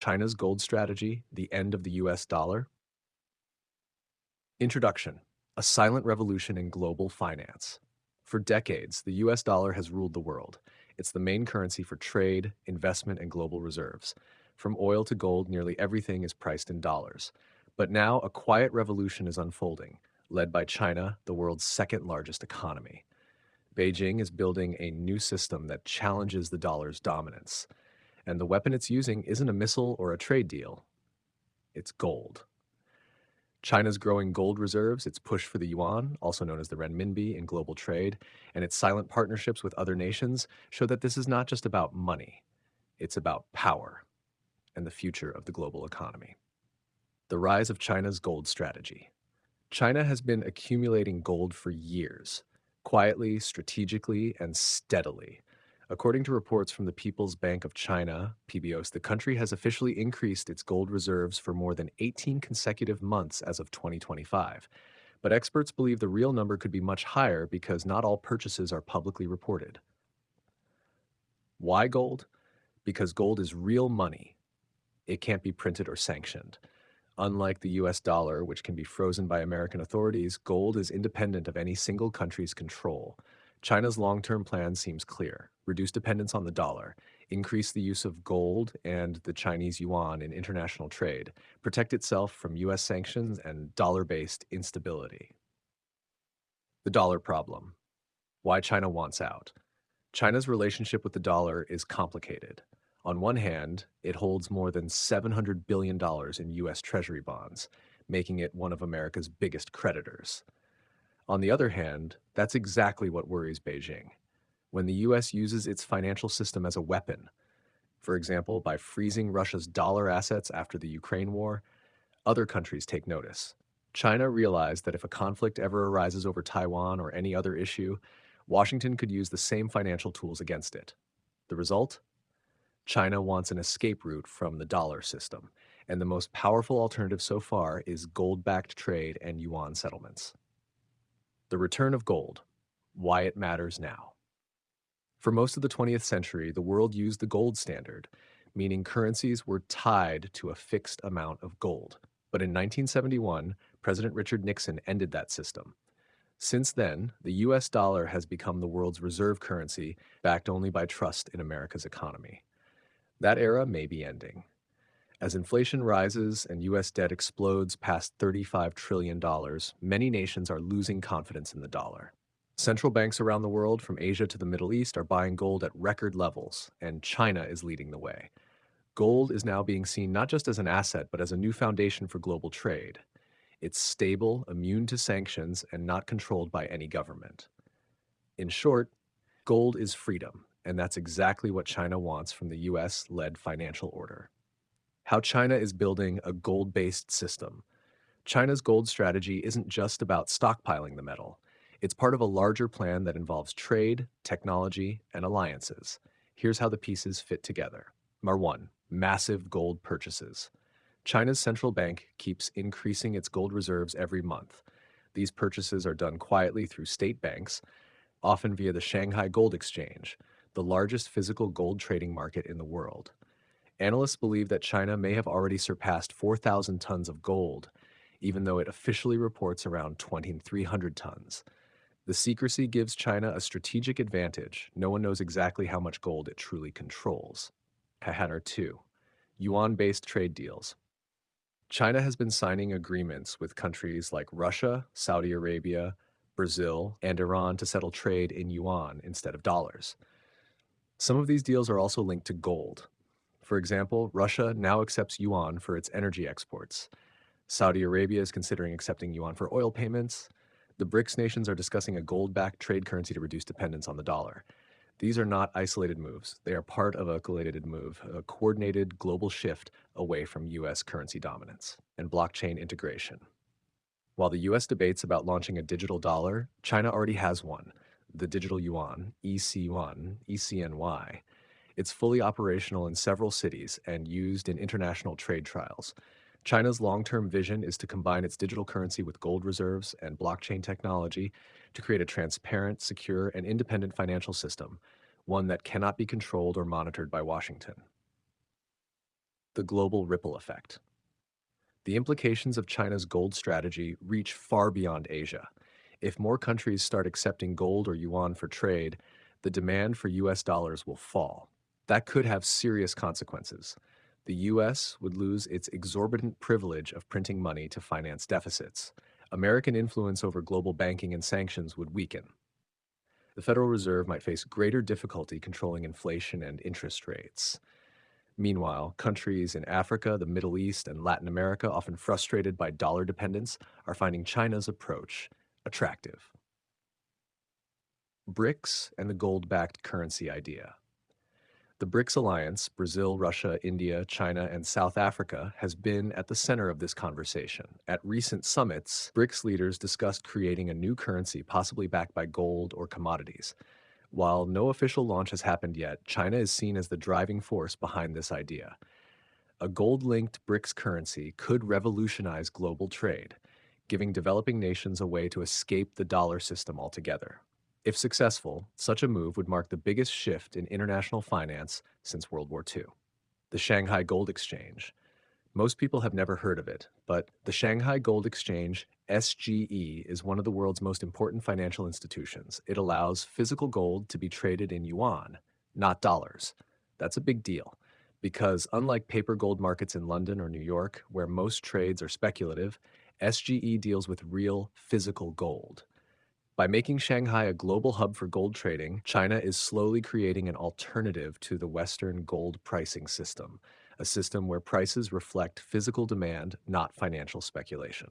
China's gold strategy, the end of the US dollar. Introduction: A silent revolution in global finance. For decades, the US dollar has ruled the world. It's the main currency for trade, investment, and global reserves. From oil to gold, nearly everything is priced in dollars. But now a quiet revolution is unfolding, led by China, the world's second largest economy. Beijing is building a new system that challenges the dollar's dominance. And the weapon it's using isn't a missile or a trade deal, it's gold. China's growing gold reserves, its push for the yuan, also known as the renminbi, in global trade, and its silent partnerships with other nations show that this is not just about money, it's about power and the future of the global economy. The rise of China's gold strategy. China has been accumulating gold for years, quietly, strategically, and steadily. According to reports from the People's Bank of China, PBOS, the country has officially increased its gold reserves for more than 18 consecutive months as of 2025. But experts believe the real number could be much higher because not all purchases are publicly reported. Why gold? Because gold is real money. It can't be printed or sanctioned. Unlike the US dollar, which can be frozen by American authorities, gold is independent of any single country's control. China's long-term plan seems clear: reduce dependence on the dollar, increase the use of gold and the Chinese yuan in international trade, protect itself from US sanctions and dollar-based instability. The dollar problem. Why China wants out. China's relationship with the dollar is complicated. On one hand, it holds more than $700 billion in US Treasury bonds, making it one of America's biggest creditors. On the other hand, that's exactly what worries Beijing. When the US uses its financial system as a weapon, for example, by freezing Russia's dollar assets after the Ukraine war, other countries take notice. China realized that if a conflict ever arises over Taiwan or any other issue, Washington could use the same financial tools against it. The result? China wants an escape route from the dollar system, and the most powerful alternative so far is gold-backed trade and yuan settlements. The return of gold. Why it matters now. For most of the 20th century, the world used the gold standard, meaning currencies were tied to a fixed amount of gold. But in 1971, President Richard Nixon ended that system. Since then, the US dollar has become the world's reserve currency, backed only by trust in America's economy. That era may be ending. As inflation rises and US debt explodes past $35 trillion, many nations are losing confidence in the dollar. Central banks around the world, from Asia to the Middle East, are buying gold at record levels, and China is leading the way. Gold is now being seen not just as an asset, but as a new foundation for global trade. It's stable, immune to sanctions, and not controlled by any government. In short, gold is freedom, and that's exactly what China wants from the US-led financial order. How China is building a gold-based system. China's gold strategy isn't just about stockpiling the metal. It's part of a larger plan that involves trade, technology, and alliances. Here's how the pieces fit together. Number 1. Massive gold purchases. China's central bank keeps increasing its gold reserves every month. These purchases are done quietly through state banks, often via the Shanghai Gold Exchange, the largest physical gold trading market in the world. Analysts believe that China may have already surpassed 4,000 tons of gold, even though it officially reports around 2,300 tons. The secrecy gives China a strategic advantage. No one knows exactly how much gold it truly controls. Number 2. Yuan-based trade deals. China has been signing agreements with countries like Russia, Saudi Arabia, Brazil, and Iran to settle trade in yuan instead of dollars. Some of these deals are also linked to gold. For example, Russia now accepts yuan for its energy exports. Saudi Arabia is considering accepting yuan for oil payments. The BRICS nations are discussing a gold-backed trade currency to reduce dependence on the dollar. These are not isolated moves. They are part of a coordinated global shift away from US currency dominance and blockchain integration. While the US debates about launching a digital dollar, China already has one, the digital yuan, EC1, ECNY. It's fully operational in several cities and used in international trade trials. China's long-term vision is to combine its digital currency with gold reserves and blockchain technology to create a transparent, secure, and independent financial system, one that cannot be controlled or monitored by Washington. The global ripple effect. The implications of China's gold strategy reach far beyond Asia. If more countries start accepting gold or yuan for trade, the demand for US dollars will fall. That could have serious consequences. The US would lose its exorbitant privilege of printing money to finance deficits. American influence over global banking and sanctions would weaken. The Federal Reserve might face greater difficulty controlling inflation and interest rates. Meanwhile, countries in Africa, the Middle East, and Latin America, often frustrated by dollar dependence, are finding China's approach attractive. BRICS and the gold-backed currency idea. The BRICS alliance, Brazil, Russia, India, China, and South Africa, has been at the center of this conversation. At recent summits, BRICS leaders discussed creating a new currency possibly backed by gold or commodities. While no official launch has happened yet, China is seen as the driving force behind this idea. A gold-linked BRICS currency could revolutionize global trade, giving developing nations a way to escape the dollar system altogether. If successful, such a move would mark the biggest shift in international finance since World War II. The Shanghai Gold Exchange. Most people have never heard of it, but the Shanghai Gold Exchange, SGE, is one of the world's most important financial institutions. It allows physical gold to be traded in yuan, not dollars. That's a big deal, because unlike paper gold markets in London or New York, where most trades are speculative, SGE deals with real physical gold. By making Shanghai a global hub for gold trading, China is slowly creating an alternative to the Western gold pricing system, a system where prices reflect physical demand, not financial speculation.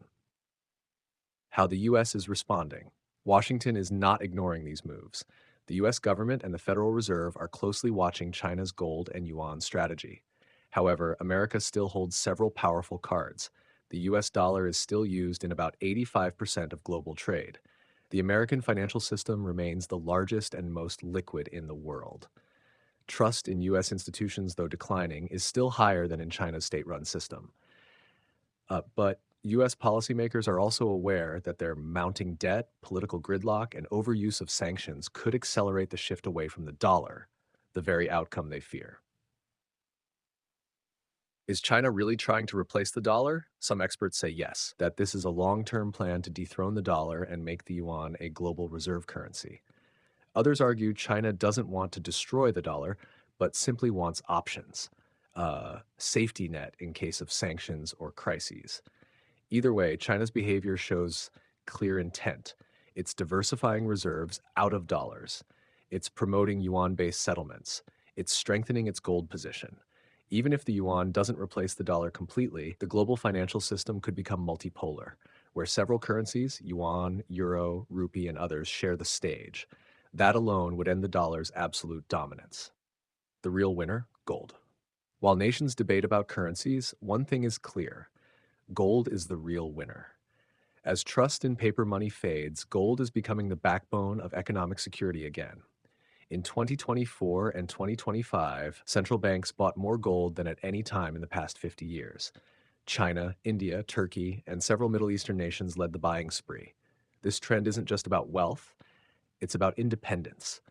How the U.S. is responding. Washington is not ignoring these moves. The U.S. government and the Federal Reserve are closely watching China's gold and yuan strategy. However, America still holds several powerful cards. The U.S. dollar is still used in about 85% of global trade. The American financial system remains the largest and most liquid in the world. Trust in U.S. institutions, though declining, is still higher than in China's state-run system. But U.S. policymakers are also aware that their mounting debt, political gridlock, and overuse of sanctions could accelerate the shift away from the dollar, the very outcome they fear. Is China really trying to replace the dollar? Some experts say yes, that this is a long-term plan to dethrone the dollar and make the yuan a global reserve currency. Others argue China doesn't want to destroy the dollar, but simply wants options, a safety net in case of sanctions or crises. Either way, China's behavior shows clear intent. It's diversifying reserves out of dollars. It's promoting yuan-based settlements. It's strengthening its gold position. Even if the yuan doesn't replace the dollar completely, the global financial system could become multipolar, where several currencies, yuan, euro, rupee, and others, share the stage. That alone would end the dollar's absolute dominance. The real winner? Gold. While nations debate about currencies, one thing is clear: gold is the real winner. As trust in paper money fades, gold is becoming the backbone of economic security again. In 2024 and 2025, central banks bought more gold than at any time in the past 50 years. China, India, Turkey, and several Middle Eastern nations led the buying spree. This trend isn't just about wealth, it's about independence.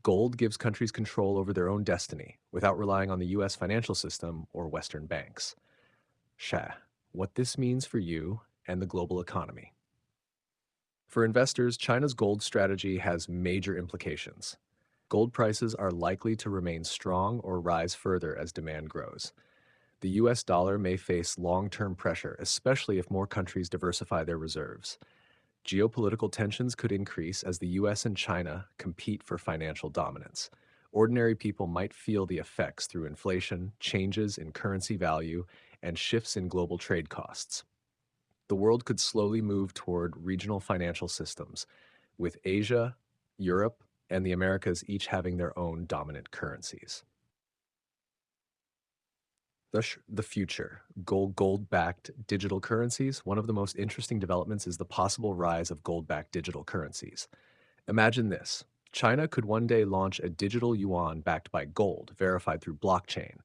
Gold gives countries control over their own destiny without relying on the US financial system or Western banks. What this means for you and the global economy. For investors, China's gold strategy has major implications. Gold prices are likely to remain strong or rise further as demand grows. The US dollar may face long-term pressure, especially if more countries diversify their reserves. Geopolitical tensions could increase as the US and China compete for financial dominance. Ordinary people might feel the effects through inflation, changes in currency value, and shifts in global trade costs. The world could slowly move toward regional financial systems, with Asia, Europe, and the Americas each having their own dominant currencies. The future. Gold-backed digital currencies. One of the most interesting developments is the possible rise of gold-backed digital currencies. Imagine this. China could one day launch a digital yuan backed by gold, verified through blockchain.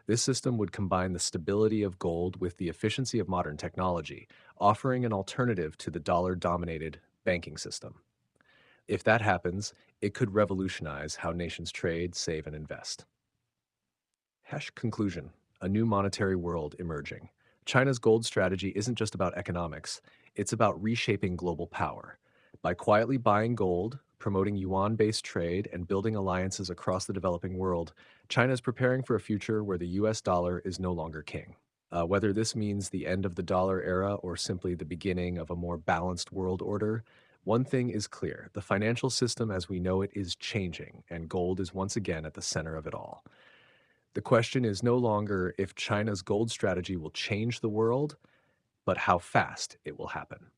This system would combine the stability of gold with the efficiency of modern technology, offering an alternative to the dollar-dominated banking system. If that happens, it could revolutionize how nations trade, save, and invest. Conclusion. a new monetary world emerging. China's gold strategy isn't just about economics, it's about reshaping global power. By quietly buying gold, promoting yuan based trade, and building alliances across the developing world, China is preparing for a future where the US dollar is no longer king. Whether this means the end of the dollar era or simply the beginning of a more balanced world order, one thing is clear: the financial system as we know it is changing, and gold is once again at the center of it all. The question is no longer if China's gold strategy will change the world, but how fast it will happen.